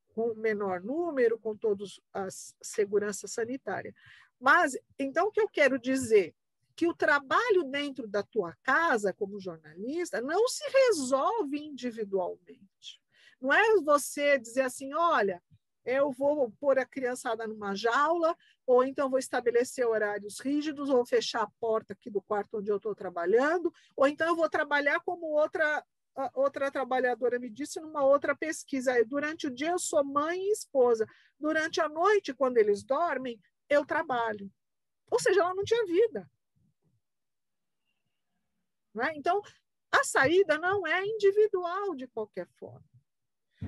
com menor número, com toda a segurança sanitária. Mas, então, o que eu quero dizer? Que o trabalho dentro da tua casa, como jornalista, não se resolve individualmente. Não é você dizer assim, olha, eu vou pôr a criançada numa jaula, ou então vou estabelecer horários rígidos, ou fechar a porta aqui do quarto onde eu estou trabalhando, ou então eu vou trabalhar como outra trabalhadora me disse numa outra pesquisa. Durante o dia eu sou mãe e esposa. Durante a noite, quando eles dormem, eu trabalho. Ou seja, ela não tinha vida. Não é? Então, a saída não é individual de qualquer forma.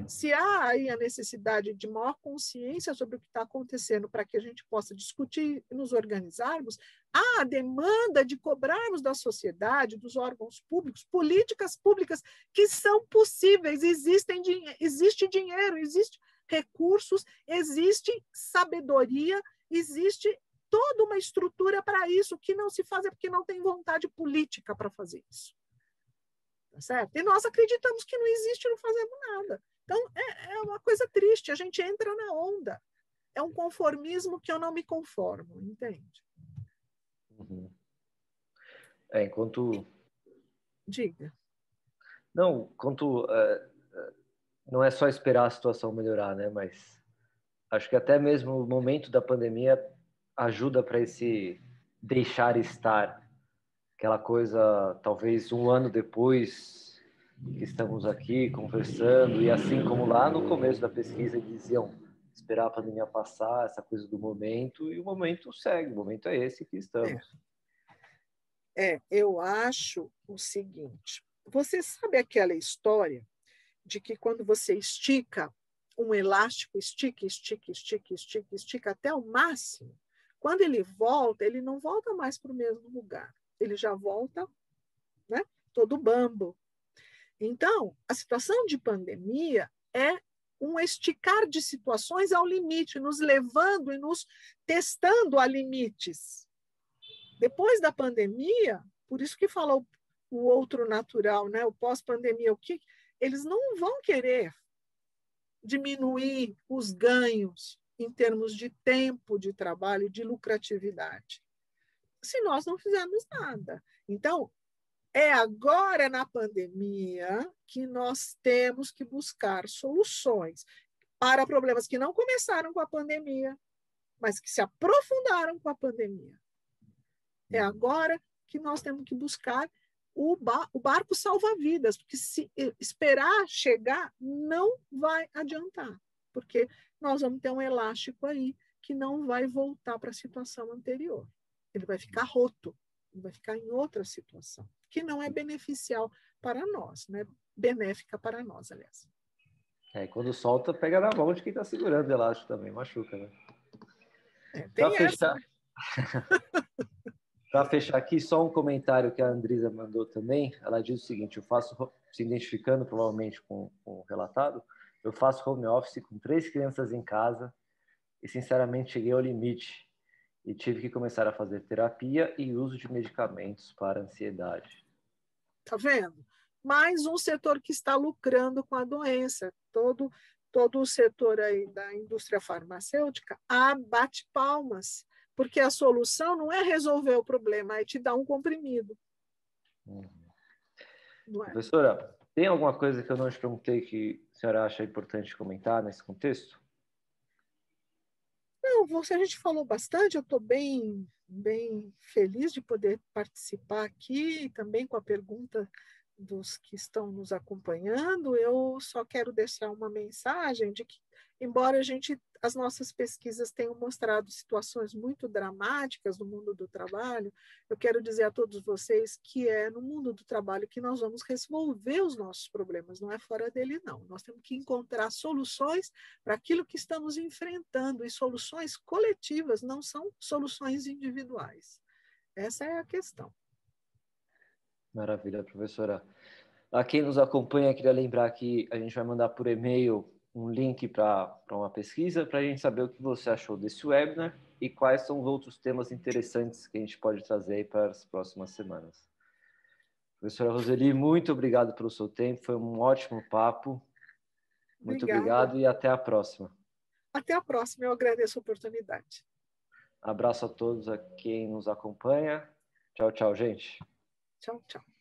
Se há aí a necessidade de maior consciência sobre o que está acontecendo para que a gente possa discutir e nos organizarmos, há a demanda de cobrarmos da sociedade, dos órgãos públicos, políticas públicas que são possíveis. Existe dinheiro, existe recursos, existe sabedoria, existe toda uma estrutura para isso, que não se faz porque não tem vontade política para fazer isso. Tá certo? E nós acreditamos que não existe e não fazemos nada. Então, é uma coisa triste, a gente entra na onda. É um conformismo que eu não me conformo, entende? Uhum. Enquanto... Diga. Não, enquanto... não é só esperar a situação melhorar, né? Mas acho que até mesmo o momento da pandemia ajuda para esse deixar estar. Aquela coisa, talvez 1 ano depois que estamos aqui conversando, e assim como lá no começo da pesquisa diziam esperar a pandemia passar, essa coisa do momento, e o momento segue, o momento é esse que estamos. Eu acho o seguinte, você sabe aquela história de que quando você estica um elástico, estica até o máximo, quando ele volta, ele não volta mais para o mesmo lugar, ele já volta, né, todo bambo. Então, a situação de pandemia é um esticar de situações ao limite, nos levando e nos testando a limites. Depois da pandemia, por isso que fala o outro natural, né? O pós-pandemia, eles não vão querer diminuir os ganhos em termos de tempo de trabalho, de lucratividade, se nós não fizermos nada. Então, é agora na pandemia que nós temos que buscar soluções para problemas que não começaram com a pandemia, mas que se aprofundaram com a pandemia. É agora que nós temos que buscar o barco salva-vidas, porque se esperar chegar não vai adiantar, porque nós vamos ter um elástico aí que não vai voltar para a situação anterior. Ele vai ficar roto, ele vai ficar em outra situação, que não é beneficial para nós, não é benéfica para nós, aliás. Quando solta, pega na mão de quem está segurando o elástico também, machuca, né? Tem essa, né? Para fechar aqui, só um comentário que a Andrisa mandou também. Ela diz o seguinte, se identificando provavelmente com o relatado, eu faço home office com 3 crianças em casa e, sinceramente, cheguei ao limite e tive que começar a fazer terapia e uso de medicamentos para ansiedade. Tá vendo? Mais um setor que está lucrando com a doença. Todo o setor aí da indústria farmacêutica bate palmas, porque a solução não é resolver o problema, é te dar um comprimido. Não é? Professora, tem alguma coisa que eu não te perguntei que a senhora acha importante comentar nesse contexto? Não, a gente falou bastante, eu estou bem feliz de poder participar aqui, também com a pergunta dos que estão nos acompanhando. Eu só quero deixar uma mensagem de que, embora as nossas pesquisas tenham mostrado situações muito dramáticas no mundo do trabalho, eu quero dizer a todos vocês que é no mundo do trabalho que nós vamos resolver os nossos problemas, não é fora dele, não. Nós temos que encontrar soluções para aquilo que estamos enfrentando, e soluções coletivas, não são soluções individuais. Essa é a questão. Maravilha, professora. A quem nos acompanha, queria lembrar que a gente vai mandar por e-mail um link para uma pesquisa, para a gente saber o que você achou desse webinar e quais são os outros temas interessantes que a gente pode trazer aí para as próximas semanas. Professora Roseli, muito obrigado pelo seu tempo, foi um ótimo papo. Muito obrigado e até a próxima. Até a próxima, eu agradeço a oportunidade. Abraço a todos a quem nos acompanha. Tchau, tchau, gente. Tchau, tchau.